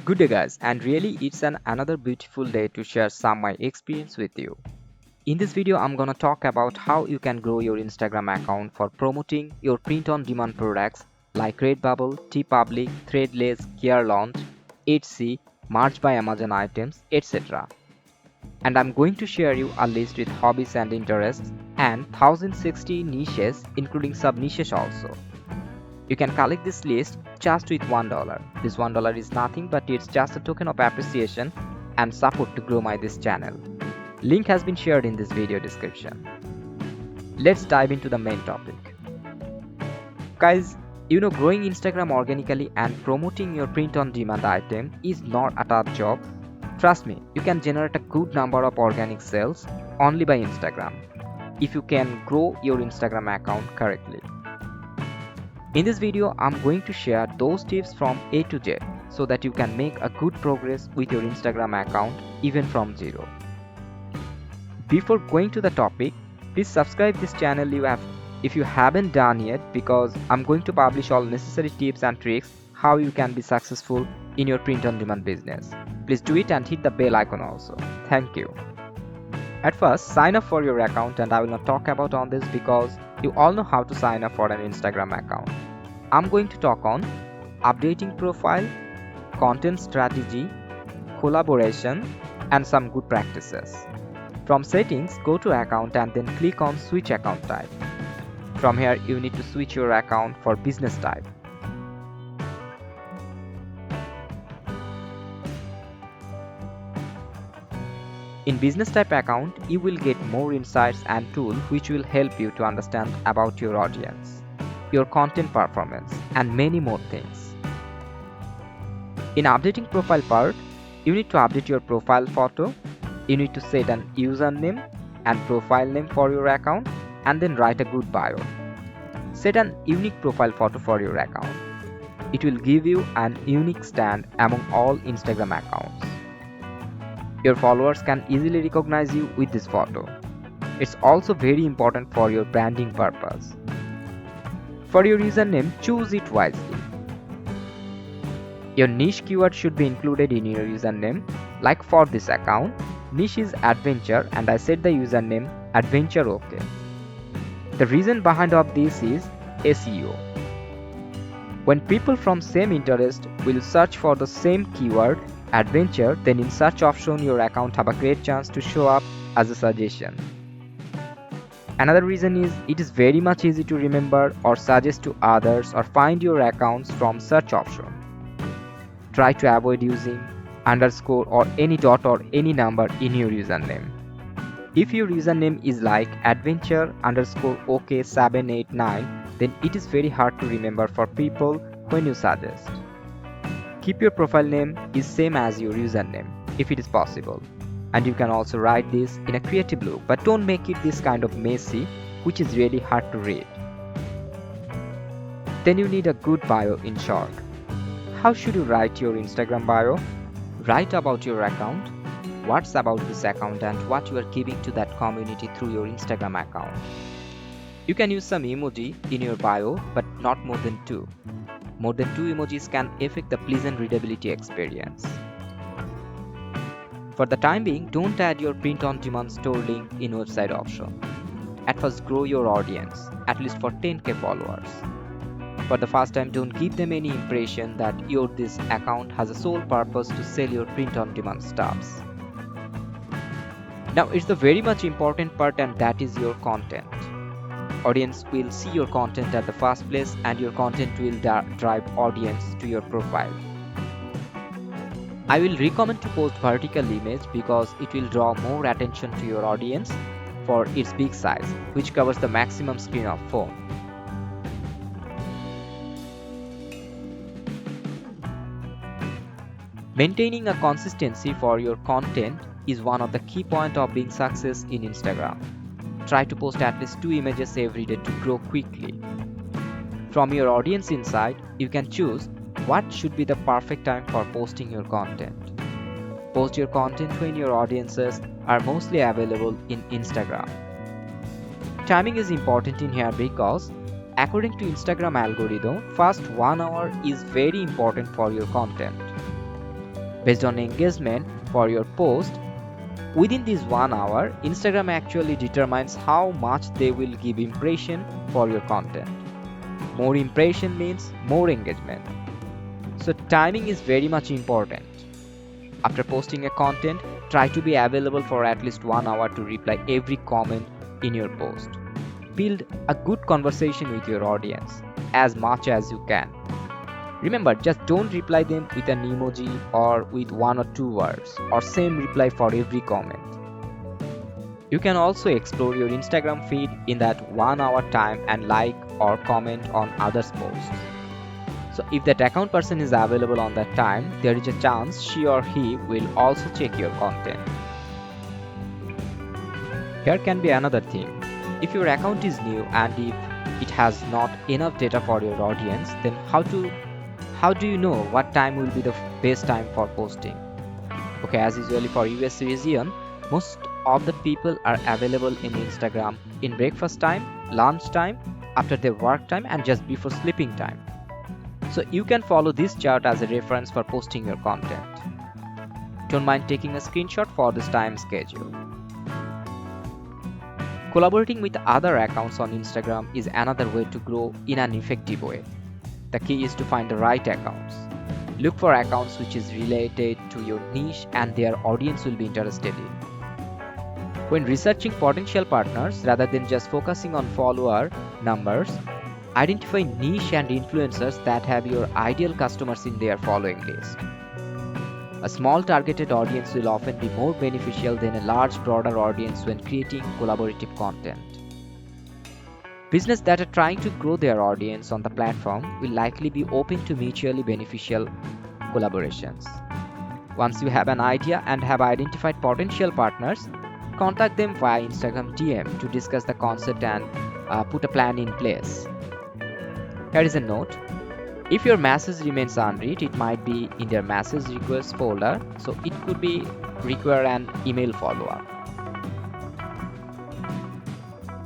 Good day guys, and really it's another beautiful day to share some my experience with you. In this video I'm gonna talk about how you can grow your Instagram account for promoting your print on demand products like Redbubble, TeePublic, Threadless, Care Launch, Etsy, March by Amazon items, etc. And I'm going to share you a list with hobbies and interests and 1060 niches including sub niches also. You can collect this list just with $1. This $1 is nothing but it's just a token of appreciation and support to grow this channel. Link has been shared in this video description. Let's dive into the main topic. Guys, growing Instagram organically and promoting your print on demand item is not a tough job. Trust me, you can generate a good number of organic sales only by Instagram if you can grow your Instagram account correctly. In this video, I'm going to share those tips from A to Z so that you can make a good progress with your Instagram account even from zero. Before going to the topic, please subscribe this channel if you haven't done yet, because I'm going to publish all necessary tips and tricks how you can be successful in your print on demand business. Please do it and hit the bell icon also. Thank you. At first, sign up for your account, and I will not talk about on this because you all know how to sign up for an Instagram account. I'm going to talk on updating profile, content strategy, collaboration, and some good practices. From settings, go to account and then click on switch account type. From here, you need to switch your account for business type. In business type account, you will get more insights and tools which will help you to understand about your audience, your content performance, and many more things. In updating profile part, you need to update your profile photo, you need to set an username and profile name for your account, and then write a good bio. Set an unique profile photo for your account. It will give you an unique stand among all Instagram accounts. Your followers can easily recognize you with this photo. It's also very important for your branding purpose. For your username, choose it wisely. Your niche keyword should be included in your username. Like for this account, niche is adventure and I set the username adventure OK. The reason behind of this is SEO. When people from same interest will search for the same keyword adventure, then in search option your account have a great chance to show up as a suggestion. Another reason is it is very much easy to remember or suggest to others or find your accounts from search option. Try to avoid using underscore or any dot or any number in your username. If your username is like adventure underscore OK 789, then it is very hard to remember for people when you suggest. Keep your profile name is same as your username if it is possible, and you can also write this in a creative look, but don't make it this kind of messy which is really hard to read. Then you need a good bio in short. How should you write your Instagram bio? Write about your account, what's about this account and what you are giving to that community through your Instagram account. You can use some emoji in your bio, but not more than 2. More than 2 emojis can affect the pleasant readability experience. For the time being, don't add your print on demand store link in website option. At first, grow your audience, at least for 10k followers. For the first time, don't give them any impression that this account has a sole purpose to sell your print on demand stuffs. Now it's the very much important part, and that is your content. Audience will see your content at the first place, and your content will drive audience to your profile. I will recommend to post vertical image because it will draw more attention to your audience for its big size, which covers the maximum screen of phone. Maintaining a consistency for your content is one of the key points of being success in Instagram. Try to post at least 2 images every day to grow quickly. From your audience insight, you can choose what should be the perfect time for posting your content. Post your content when your audiences are mostly available in Instagram. Timing is important in here because according to Instagram algorithm, first 1 hour is very important for your content. Based on engagement for your post, within this 1 hour, Instagram actually determines how much they will give impression for your content. More impression means more engagement. So timing is very much important. After posting a content, try to be available for at least 1 hour to reply every comment in your post. Build a good conversation with your audience as much as you can. Remember, just don't reply them with an emoji or with 1 or 2 words or same reply for every comment. You can also explore your Instagram feed in that 1 hour time and like or comment on others' posts. So if that account person is available on that time, there is a chance she or he will also check your content. Here can be another thing. If your account is new and if it has not enough data for your audience, then how do you know what time will be the best time for posting? Okay, as usually for US region, most of the people are available in Instagram in breakfast time, lunch time, after their work time, and just before sleeping time. So you can follow this chart as a reference for posting your content. Don't mind taking a screenshot for this time schedule. Collaborating with other accounts on Instagram is another way to grow in an effective way. The key is to find the right accounts. Look for accounts which is related to your niche and their audience will be interested in. When researching potential partners, rather than just focusing on follower numbers, identify niche and influencers that have your ideal customers in their following list. A small targeted audience will often be more beneficial than a large broader audience when creating collaborative content. Businesses that are trying to grow their audience on the platform will likely be open to mutually beneficial collaborations. Once you have an idea and have identified potential partners, contact them via Instagram DM to discuss the concept and put a plan in place. Here is a note. If your message remains unread, it might be in their message request folder, so it could be require an email follow-up.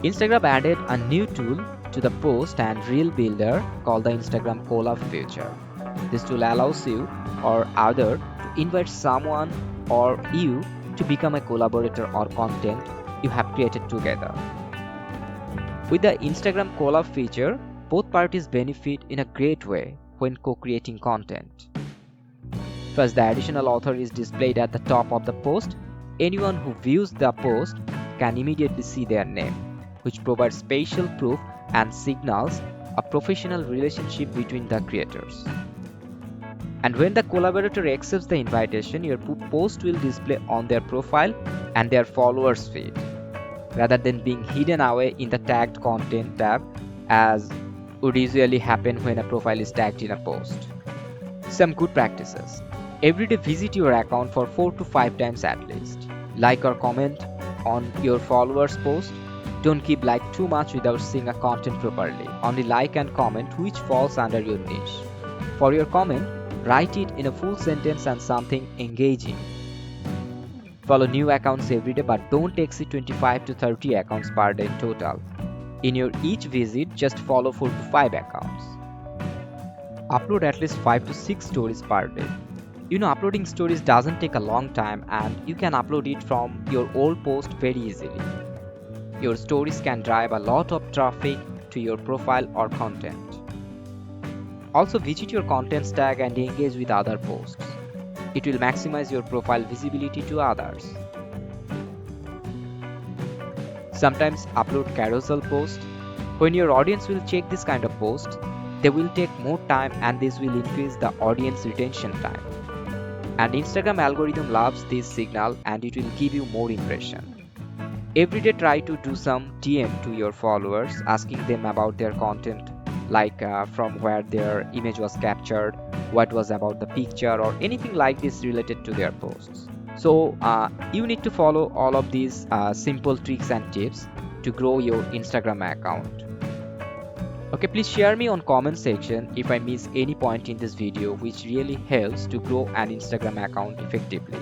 Instagram added a new tool to the post and reel builder called the Instagram collab feature. This tool allows you or other to invite someone or you to become a collaborator or content you have created together. With the Instagram collab feature, both parties benefit in a great way when co-creating content. First, the additional author is displayed at the top of the post. Anyone who views the post can immediately see their name, which provides spatial proof and signals a professional relationship between the creators. And when the collaborator accepts the invitation, your post will display on their profile and their followers feed, rather than being hidden away in the tagged content tab as would usually happen when a profile is tagged in a post. Some good practices. Every day visit your account for 4 to 5 times at least. Like or comment on your followers' post. Don't keep like too much without seeing a content properly. Only like and comment which falls under your niche. For your comment, write it in a full sentence and something engaging. Follow new accounts every day, but don't exceed 25 to 30 accounts per day in total. In your each visit, just follow 4 to 5 accounts. Upload at least 5 to 6 stories per day. Uploading stories doesn't take a long time and you can upload it from your old post very easily. Your stories can drive a lot of traffic to your profile or content. Also visit your contents tag and engage with other posts. It will maximize your profile visibility to others. Sometimes upload carousel posts. When your audience will check this kind of post, they will take more time and this will increase the audience retention time. And Instagram algorithm loves this signal and it will give you more impression. Every day try to do some DM to your followers asking them about their content, like from where their image was captured, what was about the picture or anything like this related to their posts. So you need to follow all of these simple tricks and tips to grow your Instagram account. Okay, please share me on comment section if I miss any point in this video which really helps to grow an Instagram account effectively.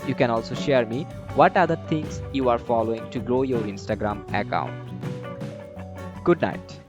You can also share me what other things you are following to grow your Instagram account. Good night.